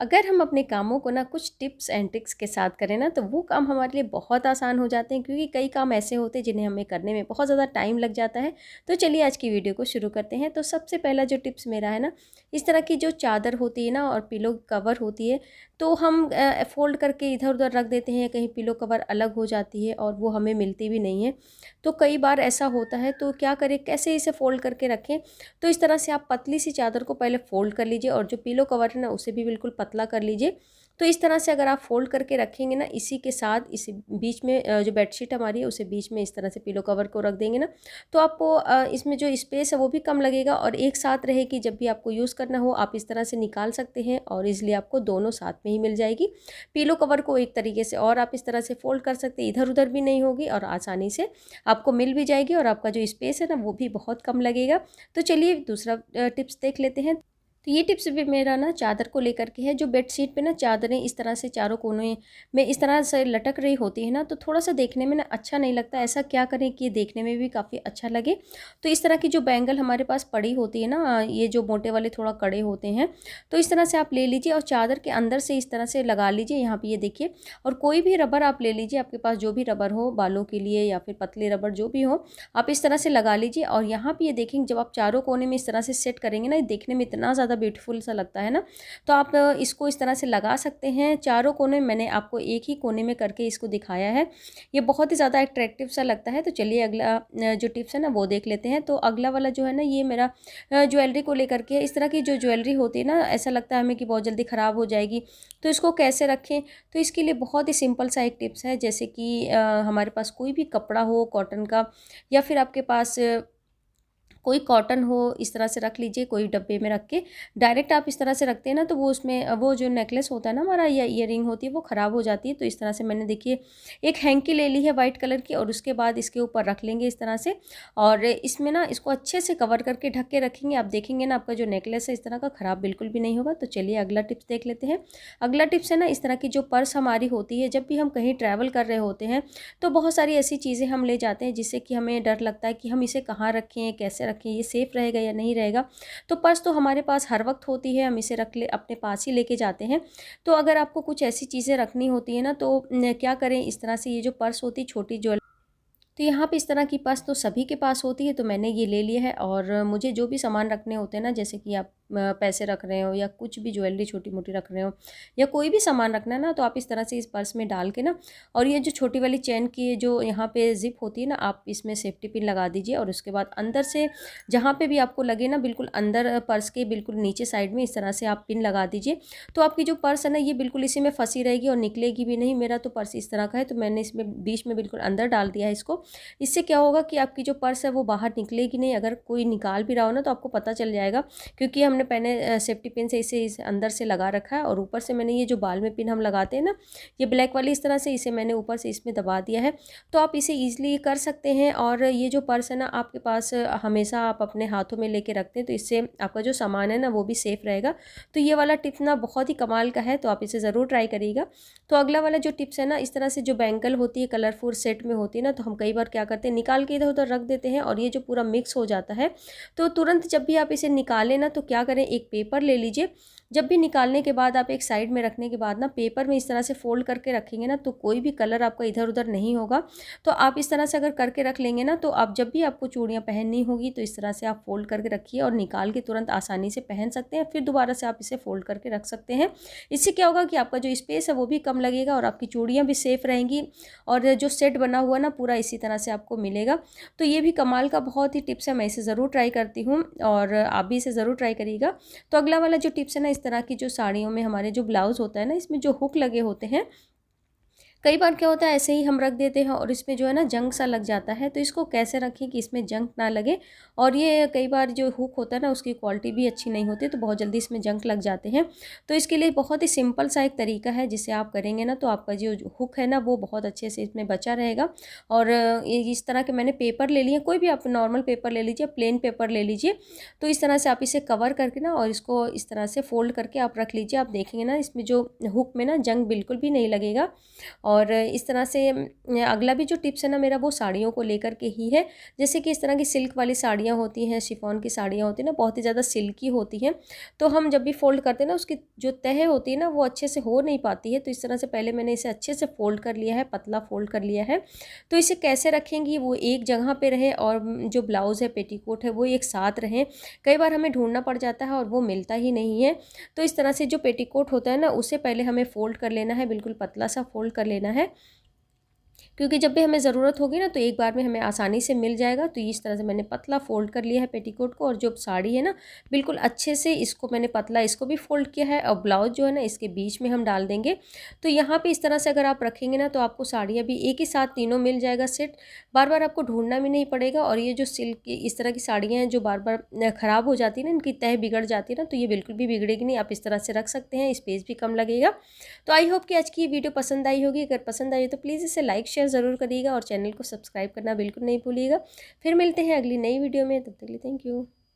अगर हम अपने कामों को ना कुछ टिप्स एंड ट्रिक्स के साथ करें ना तो वो काम हमारे लिए बहुत आसान हो जाते हैं, क्योंकि कई काम ऐसे होते हैं जिन्हें हमें करने में बहुत ज़्यादा टाइम लग जाता है। तो चलिए आज की वीडियो को शुरू करते हैं। तो सबसे पहला जो टिप्स मेरा है ना, इस तरह की जो चादर होती है ना और पिलो कवर होती है, तो हम फोल्ड करके इधर उधर रख देते हैं, कहीं पिलो कवर अलग हो जाती है और वो हमें मिलती भी नहीं है। तो कई बार ऐसा होता है, तो क्या करें, कैसे इसे फ़ोल्ड करके रखें। तो इस तरह से आप पतली सी चादर को पहले फ़ोल्ड कर लीजिए और जो पिलो कवर है ना उसे भी बिल्कुल पतला कर लीजिए। तो इस तरह से अगर आप फ़ोल्ड करके रखेंगे ना, इसी के साथ इसी बीच में जो बेडशीट हमारी है उसे बीच में इस तरह से पिलो कवर को रख देंगे ना, तो आपको इसमें जो स्पेस है वो भी कम लगेगा और एक साथ रहेगी। जब भी आपको यूज़ करना हो आप इस तरह से निकाल सकते हैं और ईज़िली आपको दोनों साथ में ही मिल जाएगी। पिलो कवर को एक तरीके से और आप इस तरह से फ़ोल्ड कर सकते हैं, इधर-उधर भी नहीं होगी और आसानी से आपको मिल भी जाएगी और आपका जो स्पेस है ना वो भी बहुत कम लगेगा। तो चलिए दूसरा टिप्स देख लेते हैं। तो ये टिप्स भी मेरा ना चादर को लेकर के है। जो बेडशीट पे ना चादरें इस तरह से चारों कोने में इस तरह से लटक रही होती है ना, तो थोड़ा-सा देखने में ना अच्छा नहीं लगता। ऐसा क्या करें कि ये देखने में भी काफ़ी अच्छा लगे। तो इस तरह की जो बैंगल हमारे पास पड़ी होती है ना, ये जो मोटे वाले थोड़ा कड़े होते हैं, तो इस तरह से आप ले लीजिए और चादर के अंदर से इस तरह से लगा लीजिए। यहाँ पे ये देखिए, और कोई भी रबर आप ले लीजिए, आपके पास जो भी रबर हो बालों के लिए या फिर पतले रबर जो भी हो, आप इस तरह से लगा लीजिए। और यहाँ पे ये देखेंगे, जब आप चारों कोने में इस तरह से सेट करेंगे ना, ये देखने में इतना ज़्यादा ब्यूटीफुल सा लगता है ना। तो आप इसको इस तरह से लगा सकते हैं चारों कोने। मैंने आपको एक ही कोने में करके इसको दिखाया है, ये बहुत ही ज़्यादा अट्रैक्टिव सा लगता है। तो चलिए अगला जो टिप्स है ना वो देख लेते हैं। तो अगला वाला जो है ना, ये मेरा ज्वेलरी को लेकर के है। इस तरह की जो ज्वेलरी होती है ना, ऐसा लगता है हमें कि बहुत जल्दी ख़राब हो जाएगी, तो इसको कैसे रखें। तो इसके लिए बहुत ही सिंपल सा एक टिप्स है, जैसे कि हमारे पास कोई भी कपड़ा हो कॉटन का, या फिर आपके पास कोई कॉटन हो, इस तरह से रख लीजिए कोई डब्बे में रख के। डायरेक्ट आप इस तरह से रखते हैं ना, तो वो उसमें वो जो नेकलेस होता है ना हमारा या ईयरिंग होती है वो ख़राब हो जाती है। तो इस तरह से मैंने देखिए एक हैंकी ले ली है वाइट कलर की, और उसके बाद इसके ऊपर रख लेंगे इस तरह से, और इसमें ना इसको अच्छे से कवर करके ढक के रखेंगे। आप देखेंगे ना आपका जो नेकलेस है इस तरह का ख़राब बिल्कुल भी नहीं होगा। तो चलिए अगला टिप्स देख लेते हैं। अगला टिप्स है ना, इस तरह की जो पर्स हमारी होती है, जब भी हम कहीं ट्रैवल कर रहे होते हैं तो बहुत सारी ऐसी चीज़ें हम ले जाते हैं जिससे कि हमें डर लगता है कि हम इसे कहाँ रखें, कैसे रखें, ये सेफ़ रहेगा या नहीं रहेगा। तो पर्स तो हमारे पास हर वक्त होती है, हम इसे रख ले अपने पास ही लेके जाते हैं। तो अगर आपको कुछ ऐसी चीज़ें रखनी होती है ना, तो क्या करें, इस तरह से ये जो पर्स होती है छोटी जो, तो यहाँ पे इस तरह की पर्स तो सभी के पास होती है, तो मैंने ये ले लिया है। और मुझे जो भी सामान रखने होते हैं ना, जैसे कि आप पैसे रख रहे हो या कुछ भी ज्वेलरी छोटी-मोटी रख रहे हो या कोई भी सामान रखना है ना, तो आप इस तरह से इस पर्स में डाल के ना, और ये जो छोटी वाली चेन की जो यहाँ पे ज़िप होती है ना, आप इसमें सेफ्टी पिन लगा दीजिए। और उसके बाद अंदर से जहाँ पे भी आपको लगे ना, बिल्कुल अंदर पर्स के बिल्कुल नीचे साइड में इस तरह से आप पिन लगा दीजिए। तो आपकी जो पर्स है ना, ये बिल्कुल इसी में फँसी रहेगी और निकलेगी भी नहीं। मेरा तो पर्स इस तरह का है, तो मैंने इसमें बीच में बिल्कुल अंदर डाल दिया है इसको। इससे क्या होगा कि आपकी जो पर्स है वो बाहर निकलेगी नहीं। अगर कोई निकाल भी रहा हो ना, तो आपको पता चल जाएगा, क्योंकि हमने पहले सेफ्टी पिन से इसे अंदर से लगा रखा है। और ऊपर से मैंने ये जो बाल में पिन हम लगाते हैं ना, ये ब्लैक वाली, इस तरह से इसे मैंने ऊपर से इसमें दबा दिया है। तो आप इसे ईज़िली कर सकते हैं। और ये जो पर्स है ना आपके पास हमेशा आप अपने हाथों में लेके रखते हैं, तो इससे आपका जो सामान है ना वो भी सेफ़ रहेगा। तो ये वाला टिप ना बहुत ही कमाल का है, तो आप इसे ज़रूर ट्राई करिएगा। तो अगला वाला जो टिप्स है ना, इस तरह से जो बैंगल होती है कलरफुल सेट में होती है ना, तो हम कई बार क्या करते हैं, निकाल के इधर-उधर रख देते हैं और ये जो पूरा मिक्स हो जाता है। तो तुरंत जब भी आप इसे निकालें ना, तो क्या करें, एक पेपर ले लीजिए। जब भी निकालने के बाद आप एक साइड में रखने के बाद ना, पेपर में इस तरह से फ़ोल्ड करके रखेंगे ना, तो कोई भी कलर आपका इधर-उधर नहीं होगा। तो आप इस तरह से अगर करके रख लेंगे ना, तो आप जब भी आपको चूड़ियाँ पहननी होगी, तो इस तरह से आप फ़ोल्ड करके रखिए और निकाल के तुरंत आसानी से पहन सकते हैं। फिर दोबारा से आप इसे फ़ोल्ड करके रख सकते हैं। इससे क्या होगा कि आपका जो स्पेस है वो भी कम लगेगा और आपकी चूड़ियाँ भी सेफ़ रहेंगी, और जो सेट बना हुआ ना पूरा इसी तरह से आपको मिलेगा। तो ये भी कमाल का बहुत ही टिप्स है, मैं इसे ज़रूर ट्राई करती हूँ और आप भी इसे ज़रूर ट्राई करिएगा। तो अगला वाला जो टिप्स है ना, इस तरह की जो साड़ियों में हमारे जो ब्लाउज़ होता है ना, इसमें जो हुक लगे होते हैं, कई बार क्या होता है ऐसे ही हम रख देते हैं और इसमें जो है ना जंग सा लग जाता है। तो इसको कैसे रखें कि इसमें जंग ना लगे। और ये कई बार जो हुक होता है ना, उसकी क्वालिटी भी अच्छी नहीं होती, तो बहुत जल्दी इसमें जंग लग जाते हैं। तो इसके लिए बहुत ही सिंपल सा एक तरीका है, जिसे आप करेंगे ना, तो आपका जो हुक है ना वो बहुत अच्छे से इसमें बचा रहेगा। और ये इस तरह के मैंने पेपर ले लिए, कोई भी आप नॉर्मल पेपर ले लीजिए, प्लेन पेपर ले लीजिए। तो इस तरह से आप इसे कवर करके ना, और इसको इस तरह से फ़ोल्ड करके आप रख लीजिए। आप देखेंगे ना, इसमें जो हुक में ना जंग बिल्कुल भी नहीं लगेगा। और इस तरह से अगला भी जो टिप्स है ना मेरा, वो साड़ियों को लेकर के ही है। जैसे कि इस तरह की सिल्क वाली साड़ियाँ होती हैं, शिफॉन की साड़ियाँ होती हैं ना, बहुत ही ज़्यादा सिल्की होती हैं, तो हम जब भी फ़ोल्ड करते हैं ना, उसकी जो तह होती है ना, वो अच्छे से हो नहीं पाती है। तो इस तरह से पहले मैंने इसे अच्छे से फ़ोल्ड कर लिया है, पतला फ़ोल्ड कर लिया है। तो इसे कैसे रखेंगी, वो एक जगह पे रहे और जो ब्लाउज़ है, पेटीकोट है, वो एक साथ रहें। कई बार हमें ढूँढना पड़ जाता है और वो मिलता ही नहीं है। तो इस तरह से जो पेटीकोट होता है ना, उसे पहले हमें फ़ोल्ड कर लेना है, बिल्कुल पतला सा फ़ोल्ड कर लेना है, क्योंकि जब भी हमें ज़रूरत होगी ना, तो एक बार में हमें आसानी से मिल जाएगा। तो इस तरह से मैंने पतला फ़ोल्ड कर लिया है पेटीकोट को, और जो साड़ी है ना, बिल्कुल अच्छे से इसको मैंने पतला इसको भी फ़ोल्ड किया है, और ब्लाउज़ जो है ना, इसके बीच में हम डाल देंगे। तो यहाँ पे इस तरह से अगर आप रखेंगे ना, तो आपको साड़ियाँ भी एक ही साथ तीनों मिल जाएगा सेट। बार बार आपको ढूंढना भी नहीं पड़ेगा। और ये जो सिल्क की इस तरह की साड़ियाँ हैं जो बार बार ख़राब हो जाती है ना, इनकी तह बिगड़ जाती है ना, तो ये बिल्कुल भी बिगड़ेगी नहीं। आप इस तरह से रख सकते हैं, स्पेस भी कम लगेगा। तो आई होप कि आज की ये वीडियो पसंद आई होगी। अगर पसंद आई हो तो प्लीज़ इसे लाइक शेयर ज़रूर करिएगा, और चैनल को सब्सक्राइब करना बिल्कुल नहीं भूलिएगा। फिर मिलते हैं अगली नई वीडियो में, तब तक के लिए थैंक यू।